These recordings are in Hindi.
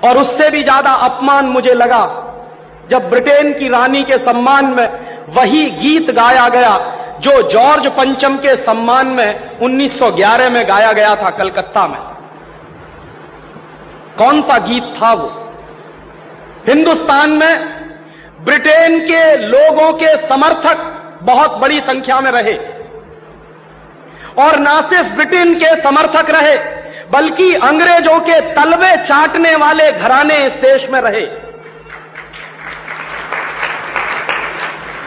और उससे भी ज्यादा अपमान मुझे लगा जब ब्रिटेन की रानी के सम्मान में वही गीत गाया गया जो जॉर्ज पंचम के सम्मान में 1911 में गाया गया था कलकत्ता में। कौन सा गीत था वो? हिंदुस्तान में ब्रिटेन के लोगों के समर्थक बहुत बड़ी संख्या में रहे, और ना सिर्फ ब्रिटेन के समर्थक रहे बल्कि अंग्रेजों के तलवे चाटने वाले घराने इस देश में रहे।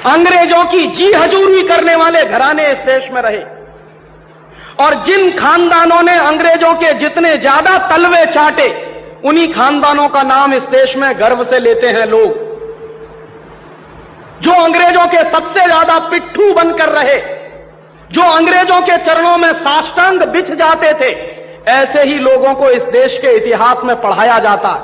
अंग्रेजों की जी हजूरी करने वाले घराने इस देश में रहे, और जिन खानदानों ने अंग्रेजों के जितने ज्यादा तलवे चाटे उन्हीं खानदानों का नाम इस देश में गर्व से लेते हैं लोग। जो अंग्रेजों के सबसे ज्यादा पिट्ठू बनकर रहे, जो अंग्रेजों के चरणों में साष्टांग बिछ जाते थे, ऐसे ही लोगों को इस देश के इतिहास में पढ़ाया जाता है।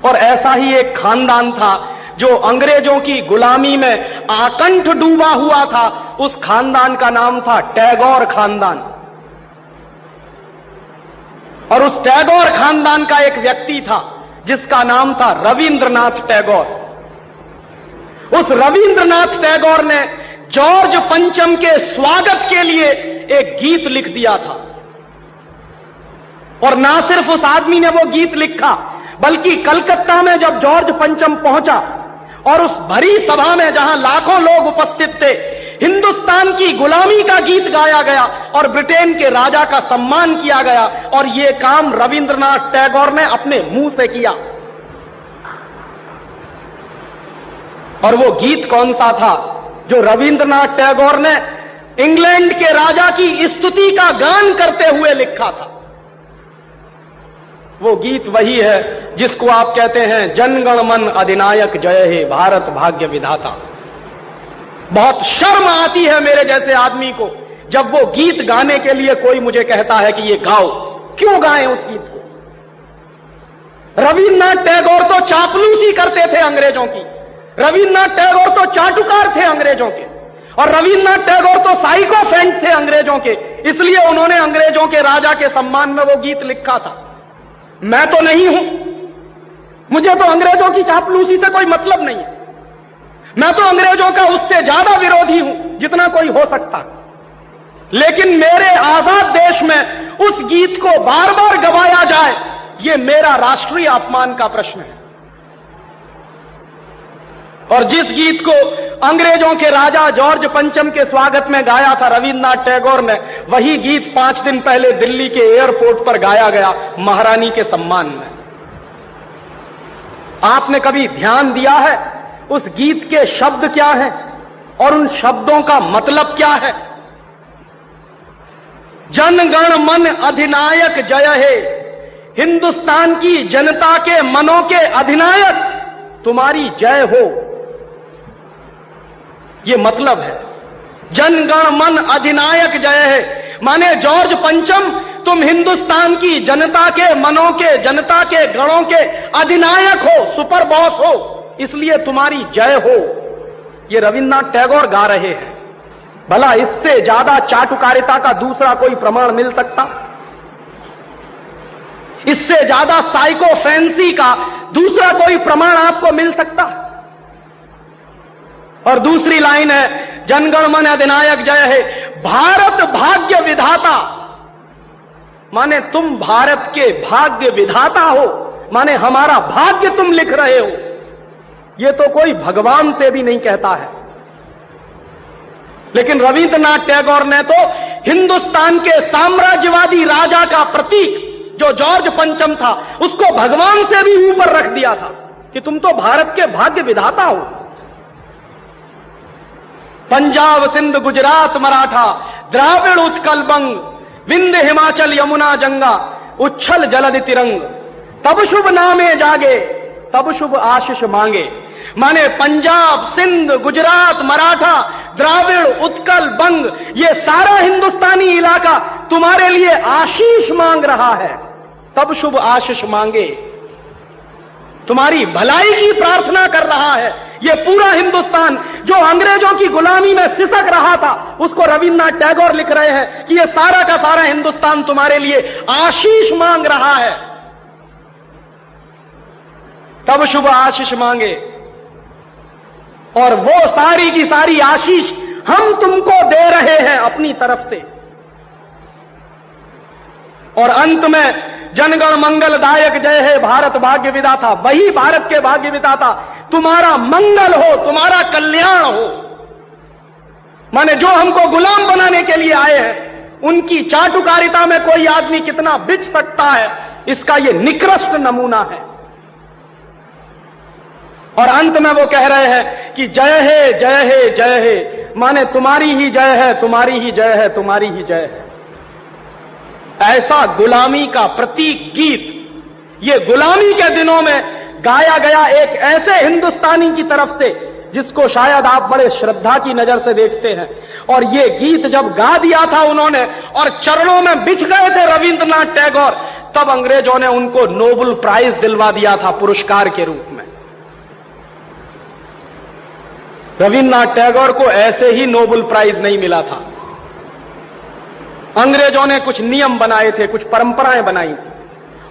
और ऐसा ही एक खानदान था जो अंग्रेजों की गुलामी में आकंठ डूबा हुआ था। उस खानदान का नाम था टैगोर खानदान। और उस टैगोर खानदान का एक व्यक्ति था जिसका नाम था रविंद्रनाथ टैगोर। उस रविंद्रनाथ टैगोर ने जॉर्ज पंचम के स्वागत के लिए एक गीत लिख दिया था। और ना सिर्फ उस आदमी ने वो गीत लिखा, बल्कि कलकत्ता में जब जॉर्ज पंचम पहुंचा और उस भरी सभा में जहां लाखों लोग उपस्थित थे, हिंदुस्तान की गुलामी का गीत गाया गया और ब्रिटेन के राजा का सम्मान किया गया। और ये काम रविंद्रनाथ टैगोर ने अपने मुंह से किया। और वो गीत कौन सा था जो रविंद्रनाथ टैगोर ने इंग्लैंड के राजा की स्तुति का गान करते हुए लिखा था? वो गीत वही है जिसको आप कहते हैं जनगण मन अधिनायक जय हे भारत भाग्य विधाता। बहुत शर्म आती है मेरे जैसे आदमी को जब वो गीत गाने के लिए कोई मुझे कहता है कि ये गाओ। क्यों गाएं उस गीत को? रविन्द्रनाथ टैगोर तो चापलूसी करते थे अंग्रेजों की, रविन्द्रनाथ टैगोर तो चाटुकार थे अंग्रेजों के, और रविन्द्रनाथ टैगोर तो साइकोफेंट थे अंग्रेजों के। इसलिए उन्होंने अंग्रेजों के राजा के सम्मान में वो गीत लिखा था। मैं तो नहीं हूं, मुझे तो अंग्रेजों की चापलूसी से कोई मतलब नहीं है। मैं तो अंग्रेजों का उससे ज्यादा विरोधी हूं जितना कोई हो सकता। लेकिन मेरे आजाद देश में उस गीत को बार बार गवाया जाए, यह मेरा राष्ट्रीय अपमान का प्रश्न है। और जिस गीत को अंग्रेजों के राजा जॉर्ज पंचम के स्वागत में गाया था रविन्द्रनाथ टैगोर ने, वही गीत 5 दिन पहले दिल्ली के एयरपोर्ट पर गाया गया महारानी के सम्मान में। आपने कभी ध्यान दिया है उस गीत के शब्द क्या हैं और उन शब्दों का मतलब क्या है? जनगण मन अधिनायक जय हे, हिंदुस्तान की जनता के मनों के अधिनायक तुम्हारी जय हो, ये मतलब है। जनगण मन अधिनायक जय है माने जॉर्ज पंचम तुम हिंदुस्तान की जनता के मनों के, जनता के गणों के अधिनायक हो, सुपर बॉस हो, इसलिए तुम्हारी जय हो। ये रविन्द्रनाथ टैगोर गा रहे हैं। भला इससे ज्यादा चाटुकारिता का दूसरा कोई प्रमाण मिल सकता? इससे ज्यादा साइकोफेंसी का दूसरा कोई प्रमाण आपको मिल सकता? और दूसरी लाइन है जनगण मन अधिनायक जय है, भारत भाग्य विधाता, माने तुम भारत के भाग्य विधाता हो, माने हमारा भाग्य तुम लिख रहे हो। यह तो कोई भगवान से भी नहीं कहता है। लेकिन रविन्द्रनाथ टैगोर ने तो हिंदुस्तान के साम्राज्यवादी राजा का प्रतीक जो जॉर्ज पंचम था उसको भगवान से भी ऊपर रख दिया था कि तुम तो भारत के भाग्य विधाता हो। पंजाब सिंध गुजरात मराठा द्राविड़ उत्कल बंग, विंध्य हिमाचल यमुना जंगा, उच्छल जलधि तिरंग, तब शुभ नामे जागे तब शुभ आशीष मांगे। माने पंजाब सिंध गुजरात मराठा द्राविड़ उत्कल बंग, ये सारा हिंदुस्तानी इलाका तुम्हारे लिए आशीष मांग रहा है, तब शुभ आशीष मांगे, तुम्हारी भलाई की प्रार्थना कर रहा है। ये पूरा हिंदुस्तान जो अंग्रेजों की गुलामी में सिसक रहा था, उसको रविन्द्रनाथ टैगोर लिख रहे हैं कि ये सारा का सारा हिंदुस्तान तुम्हारे लिए आशीष मांग रहा है। तब शुभ आशीष मांगे। और वो सारी की सारी आशीष हम तुमको दे रहे हैं अपनी तरफ से। और अंत में जनगण मंगलदायक जय है भारत भाग्य विधाता, वही भारत के भाग्य विधाता तुम्हारा मंगल हो, तुम्हारा कल्याण हो। माने जो हमको गुलाम बनाने के लिए आए हैं उनकी चाटुकारिता में कोई आदमी कितना बिच सकता है, इसका यह निकृष्ट नमूना है। और अंत में वो कह रहे हैं कि जय है जय है जय है, माने तुम्हारी ही जय है, तुम्हारी ही जय है, तुम्हारी ही जय है। ऐसा गुलामी का प्रतीक गीत ये गुलामी के दिनों में गाया गया एक ऐसे हिंदुस्तानी की तरफ से जिसको शायद आप बड़े श्रद्धा की नजर से देखते हैं। और ये गीत जब गा दिया था उन्होंने और चरणों में बिछ गए थे रविंद्रनाथ टैगोर, तब अंग्रेजों ने उनको नोबेल प्राइज दिलवा दिया था पुरस्कार के रूप में। रविंद्रनाथ टैगोर को ऐसे ही नोबेल प्राइज नहीं मिला था। अंग्रेजों ने कुछ नियम बनाए थे, कुछ परंपराएं बनाई थी।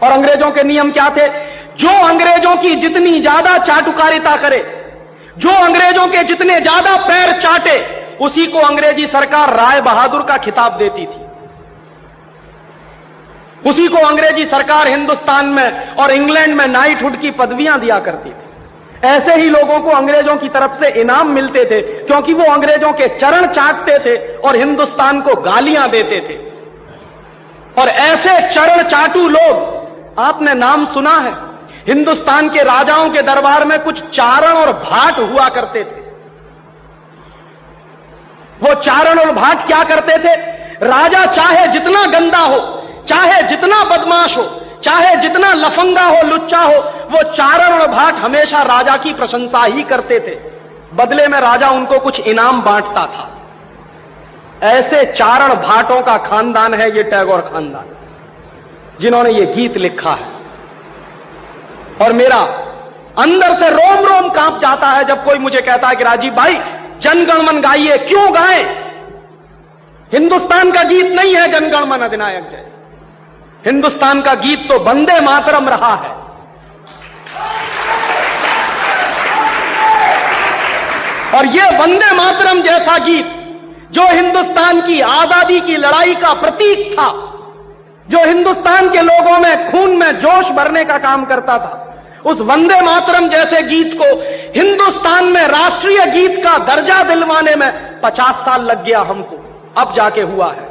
और अंग्रेजों के नियम क्या थे? जो अंग्रेजों की जितनी ज्यादा चाटुकारिता करे, जो अंग्रेजों के जितने ज्यादा पैर चाटे, उसी को अंग्रेजी सरकार राय बहादुर का खिताब देती थी। उसी को अंग्रेजी सरकार हिंदुस्तान में और इंग्लैंड में नाइटहुड की पदवियां दिया करती थी। ऐसे ही लोगों को अंग्रेजों की तरफ से इनाम मिलते थे क्योंकि वो अंग्रेजों के चरण चाटते थे और हिंदुस्तान को गालियां देते थे। और ऐसे चरण चाटू लोग आपने नाम सुना है, हिंदुस्तान के राजाओं के दरबार में कुछ चारण और भाट हुआ करते थे। वो चारण और भाट क्या करते थे? राजा चाहे जितना गंदा हो, चाहे जितना बदमाश हो, चाहे जितना लफंगा हो, लुच्चा हो, वो चारण और भाट हमेशा राजा की प्रशंसा ही करते थे। बदले में राजा उनको कुछ इनाम बांटता था। ऐसे चारण भाटों का खानदान है ये टैगोर खानदान, जिन्होंने ये गीत लिखा है। और मेरा अंदर से रोम रोम कांप जाता है जब कोई मुझे कहता है कि राजीव भाई जनगण मन गाइए। क्यों गाएं? हिंदुस्तान का गीत नहीं है जनगण मन अधिनायक जय। हिंदुस्तान का गीत तो वंदे मातरम रहा है। और यह वंदे मातरम जैसा गीत जो हिंदुस्तान की आजादी की लड़ाई का प्रतीक था, जो हिंदुस्तान के लोगों में खून में जोश भरने का काम करता था, उस वंदे मातरम जैसे गीत को हिंदुस्तान में राष्ट्रीय गीत का दर्जा दिलवाने में 50 साल लग गया हमको, अब जाके हुआ है।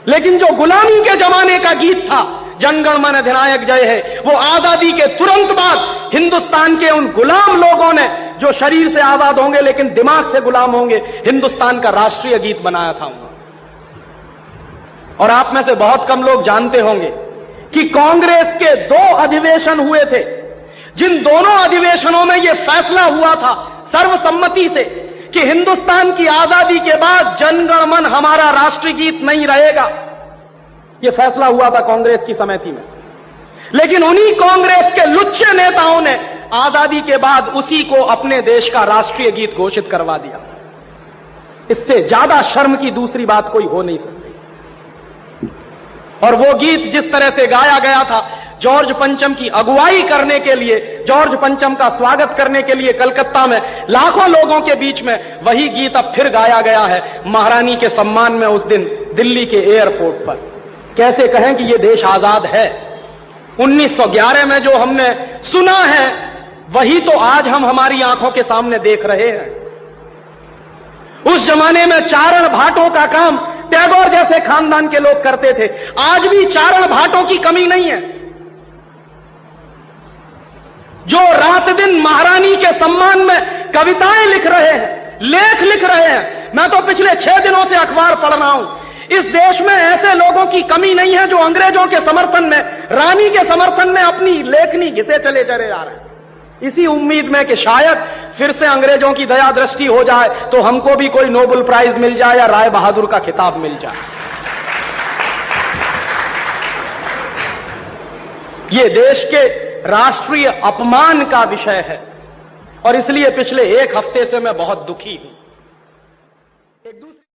लेकिन जो गुलामी के जमाने का गीत था जनगण मन अधिनायक जय है, वो आजादी के तुरंत बाद हिंदुस्तान के उन गुलाम लोगों ने जो शरीर से आजाद होंगे लेकिन दिमाग से गुलाम होंगे, हिंदुस्तान का राष्ट्रीय गीत बनाया था उन्होंने। और आप में से बहुत कम लोग जानते होंगे कि कांग्रेस के 2 अधिवेशन हुए थे, जिन दोनों अधिवेशनों में यह फैसला हुआ था सर्वसम्मति से कि हिंदुस्तान की आजादी के बाद जनगण मन हमारा राष्ट्रीय गीत नहीं रहेगा। यह फैसला हुआ था कांग्रेस की समिति में। लेकिन उन्हीं कांग्रेस के लुच्चे नेताओं ने आजादी के बाद उसी को अपने देश का राष्ट्रीय गीत घोषित करवा दिया। इससे ज्यादा शर्म की दूसरी बात कोई हो नहीं सकती। और वो गीत जिस तरह से गाया गया था जॉर्ज पंचम की अगुवाई करने के लिए, जॉर्ज पंचम का स्वागत करने के लिए कलकत्ता में लाखों लोगों के बीच में, वही गीत अब फिर गाया गया है महारानी के सम्मान में उस दिन दिल्ली के एयरपोर्ट पर। कैसे कहें कि ये देश आजाद है? 1911 में जो हमने सुना है वही तो आज हम हमारी आंखों के सामने देख रहे हैं। उस जमाने में चारण भाटों का काम टैगोर जैसे खानदान के लोग करते थे। आज भी चारण भाटों की कमी नहीं है जो रात दिन महारानी के सम्मान में कविताएं लिख रहे हैं, लेख लिख रहे हैं। मैं तो पिछले 6 दिनों से अखबार पढ़ रहा हूं। इस देश में ऐसे लोगों की कमी नहीं है जो अंग्रेजों के समर्थन में, रानी के समर्थन में अपनी लेखनी घिसे चले जा रहे हैं, इसी उम्मीद में कि शायद फिर से अंग्रेजों की दया दृष्टि हो जाए तो हमको भी कोई नोबेल प्राइज मिल जाए या राय बहादुर का खिताब मिल जाए। ये देश के राष्ट्रीय अपमान का विषय है और इसलिए पिछले 1 हफ्ते से मैं बहुत दुखी हूं।